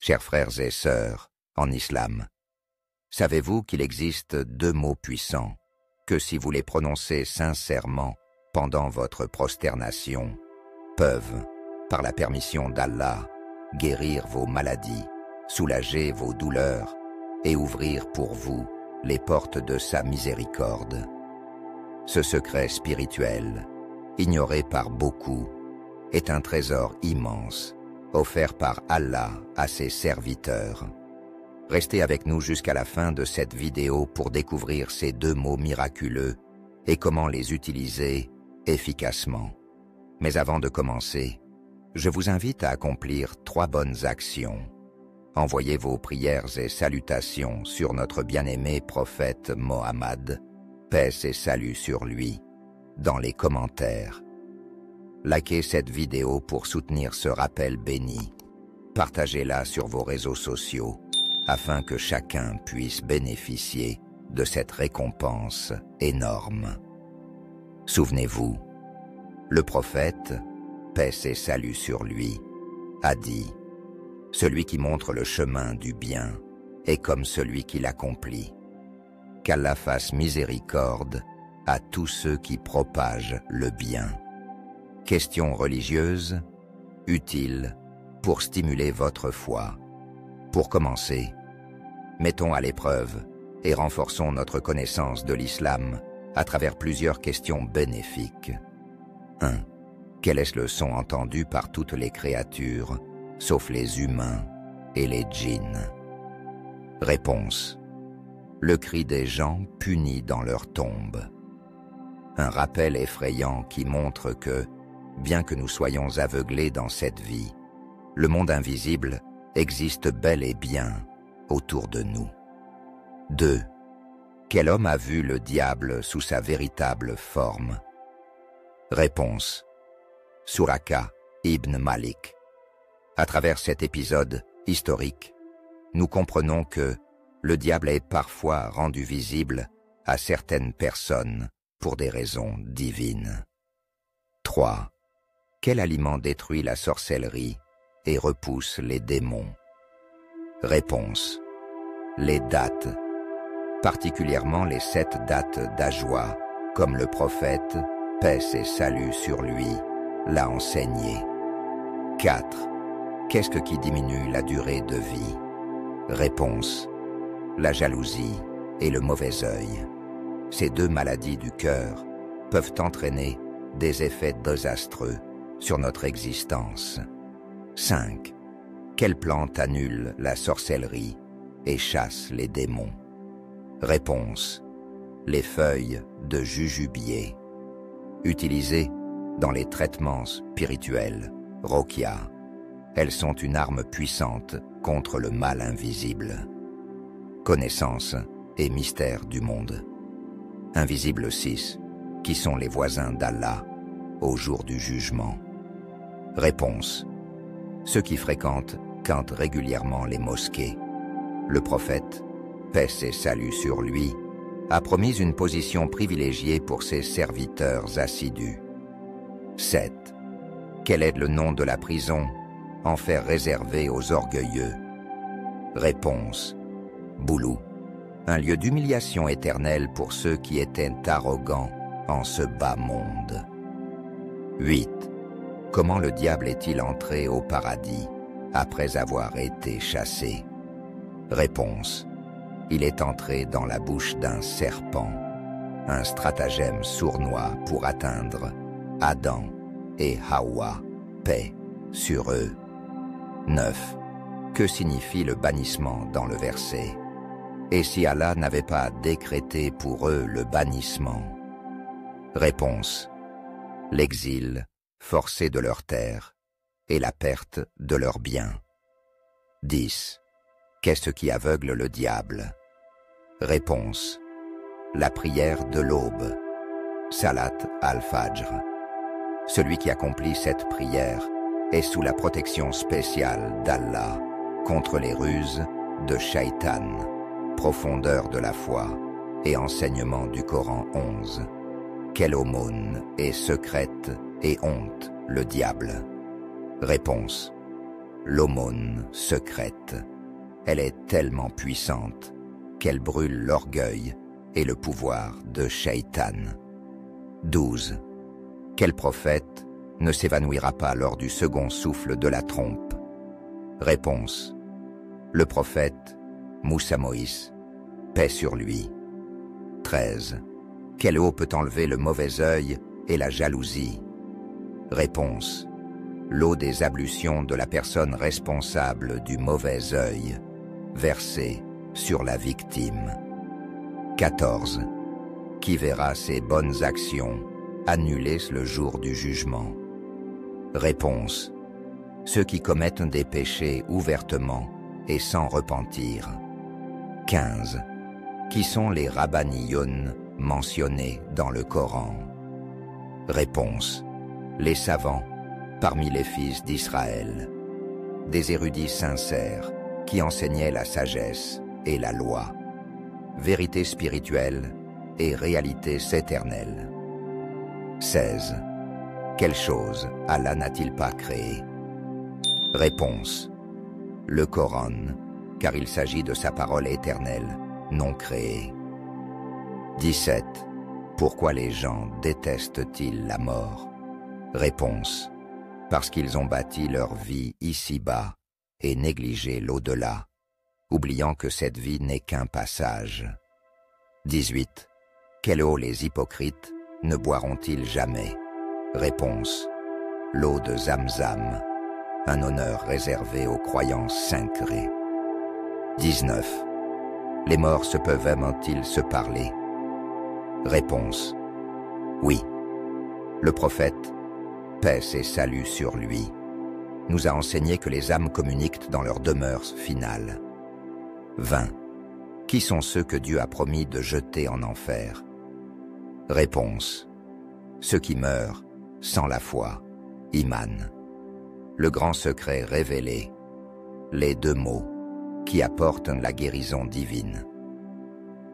Chers frères et sœurs, en islam, savez-vous qu'il existe 2 mots puissants que si vous les prononcez sincèrement pendant votre prosternation, peuvent, par la permission d'Allah, guérir vos maladies, soulager vos douleurs et ouvrir pour vous les portes de sa miséricorde. Ce secret spirituel, ignoré par beaucoup, est un trésor immense, offert par Allah à ses serviteurs. Restez avec nous jusqu'à la fin de cette vidéo pour découvrir ces 2 mots miraculeux et comment les utiliser efficacement. Mais avant de commencer, je vous invite à accomplir 3 bonnes actions. Envoyez vos prières et salutations sur notre bien-aimé prophète Mohammed, paix et salut sur lui, dans les commentaires. Likez cette vidéo pour soutenir ce rappel béni. Partagez-la sur vos réseaux sociaux afin que chacun puisse bénéficier de cette récompense énorme. Souvenez-vous, le prophète, paix et salut sur lui, a dit « Celui qui montre le chemin du bien est comme celui qui l'accomplit. Qu'Allah fasse miséricorde à tous ceux qui propagent le bien. » Question religieuse, utile pour stimuler votre foi. Pour commencer, mettons à l'épreuve et renforçons notre connaissance de l'islam à travers plusieurs questions bénéfiques. 1. Quel est le son entendu par toutes les créatures, sauf les humains et les djinns? Réponse. Le cri des gens punis dans leur tombe. Un rappel effrayant qui montre que, bien que nous soyons aveuglés dans cette vie, le monde invisible existe bel et bien autour de nous. 2. Quel homme a vu le diable sous sa véritable forme? Réponse. Suraka ibn Malik. À travers cet épisode historique, nous comprenons que le diable est parfois rendu visible à certaines personnes pour des raisons divines. 3. Quel aliment détruit la sorcellerie et repousse les démons? Réponse. Les dates, particulièrement les 7 dates d'Ajwa, comme le prophète, paix et salut sur lui, l'a enseigné. 4. Qu'est-ce qui diminue la durée de vie? Réponse. La jalousie et le mauvais œil. Ces 2 maladies du cœur peuvent entraîner des effets désastreux sur notre existence. 5. Quelle plante annule la sorcellerie et chasse les démons? Réponse. Les feuilles de jujubier. Utilisées dans les traitements spirituels, Rokia. Elles sont une arme puissante contre le mal invisible. Connaissance et mystère du monde. Invisible 6. Qui sont les voisins d'Allah au jour du jugement? Réponse. Ceux qui fréquentent régulièrement les mosquées. Le prophète, paix et salut sur lui, a promis une position privilégiée pour ses serviteurs assidus. 7. Quel est le nom de la prison, enfer réservé aux orgueilleux? Réponse. Boulou, un lieu d'humiliation éternelle pour ceux qui étaient arrogants en ce bas monde. 8. Comment le diable est-il entré au paradis après avoir été chassé? Réponse. Il est entré dans la bouche d'un serpent, un stratagème sournois pour atteindre Adam et Hawa, paix sur eux. 9. Que signifie le bannissement dans le verset? Et si Allah n'avait pas décrété pour eux le bannissement? Réponse. L'exil forcé de leur terre et la perte de leurs biens. 10. Qu'est-ce qui aveugle le diable? Réponse. La prière de l'aube, Salat al-Fajr. Celui qui accomplit cette prière est sous la protection spéciale d'Allah contre les ruses de Shaitan, profondeur de la foi et enseignement du Coran 11. Quelle aumône est secrète et honte le diable? Réponse. l'aumône secrète. Elle est tellement puissante qu'elle brûle l'orgueil et le pouvoir de Shaitan. 12. Quel prophète ne s'évanouira pas lors du second souffle de la trompe? Réponse. Le prophète Moussa Moïse, paix sur lui. 13. Quelle eau peut enlever le mauvais œil et la jalousie? Réponse. L'eau des ablutions de la personne responsable du mauvais œil, versée sur la victime. 14. Qui verra ses bonnes actions annulées le jour du jugement? Réponse. Ceux qui commettent des péchés ouvertement et sans repentir. 15. Qui sont les rabbaniyoun mentionnés dans le Coran? Réponse. Les savants parmi les fils d'Israël, des érudits sincères qui enseignaient la sagesse et la loi, vérité spirituelle et réalité éternelle. 16. Quelle chose Allah n'a-t-il pas créée? Réponse. Le Coran, car il s'agit de sa parole éternelle, non créée. 17. Pourquoi les gens détestent-ils la mort? Réponse. Parce qu'ils ont bâti leur vie ici-bas et négligé l'au-delà, oubliant que cette vie n'est qu'un passage. 18. Quelle eau les hypocrites ne boiront-ils jamais? Réponse. L'eau de Zamzam, un honneur réservé aux croyances sacrées. 19. Les morts se peuvent-ils se parler? Réponse. Oui. Le prophète, paix et salut sur lui, nous a enseigné que les âmes communiquent dans leur demeure finale. 20. Qui sont ceux que Dieu a promis de jeter en enfer? Réponse. Ceux qui meurent sans la foi, Iman. Le grand secret révélé, les deux mots qui apportent la guérison divine.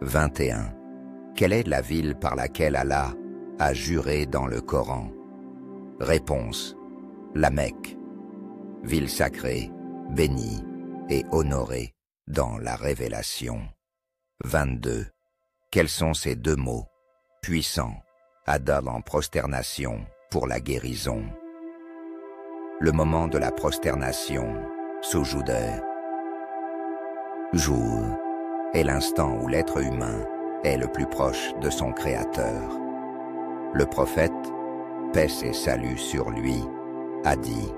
21. Quelle est la ville par laquelle Allah a juré dans le Coran? Réponse. La Mecque, ville sacrée, bénie et honorée dans la révélation. 22. Quels sont ces deux mots, puissants, Adal en prosternation pour la guérison? Le moment de la prosternation, Sujoud, jour, est l'instant où l'être humain est le plus proche de son Créateur. Le prophète, paix et salut sur lui, a dit,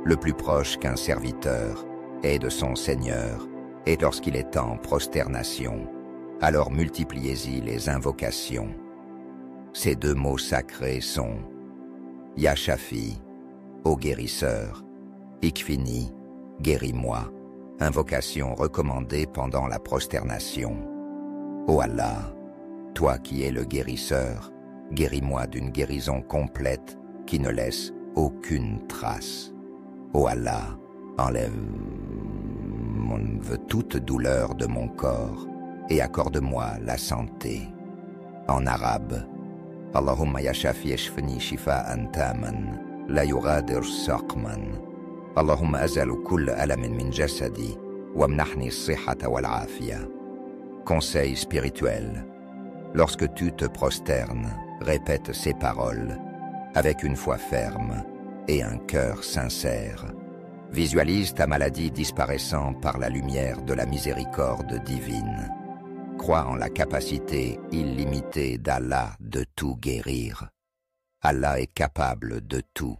le plus proche qu'un serviteur est de son Seigneur, et lorsqu'il est en prosternation, alors multipliez-y les invocations. Ces deux mots sacrés sont Ya Shafi, ô guérisseur, Ikfini, guéris-moi, invocation recommandée pendant la prosternation. Ô Allah, toi qui es le guérisseur, guéris-moi d'une guérison complète qui ne laisse aucune trace. Ô Allah, enlève toute douleur de mon corps et accorde-moi la santé. En arabe, Allahumma ya shafi ishfini shifa'an taman, la yughadir saqman. Allahumma azalu kull alamin min jasadi, wamnahni as-sihhata wal-afiya. Conseil spirituel. Lorsque tu te prosternes, répète ces paroles avec une foi ferme et un cœur sincère. Visualise ta maladie disparaissant par la lumière de la miséricorde divine. Crois en la capacité illimitée d'Allah de tout guérir. Allah est capable de tout.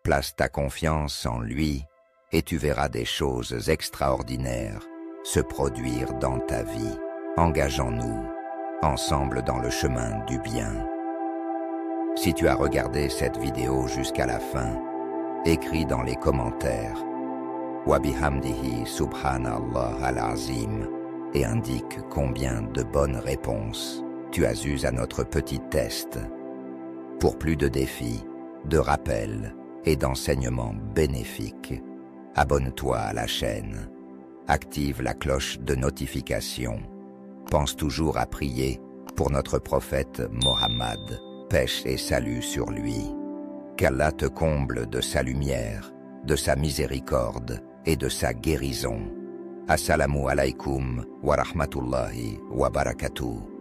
Place ta confiance en lui et tu verras des choses extraordinaires se produire dans ta vie. Engageons-nous ensemble dans le chemin du bien. Si tu as regardé cette vidéo jusqu'à la fin, écris dans les commentaires Wa bihamdihi subhanallah al-azim et indique combien de bonnes réponses tu as eues à notre petit test. Pour plus de défis, de rappels et d'enseignements bénéfiques, abonne-toi à la chaîne, active la cloche de notification, pense toujours à prier pour notre prophète Mohammed, paix et salut sur lui. Qu'Allah te comble de sa lumière, de sa miséricorde et de sa guérison. Assalamu alaikum wa rahmatullahi wa barakatuh.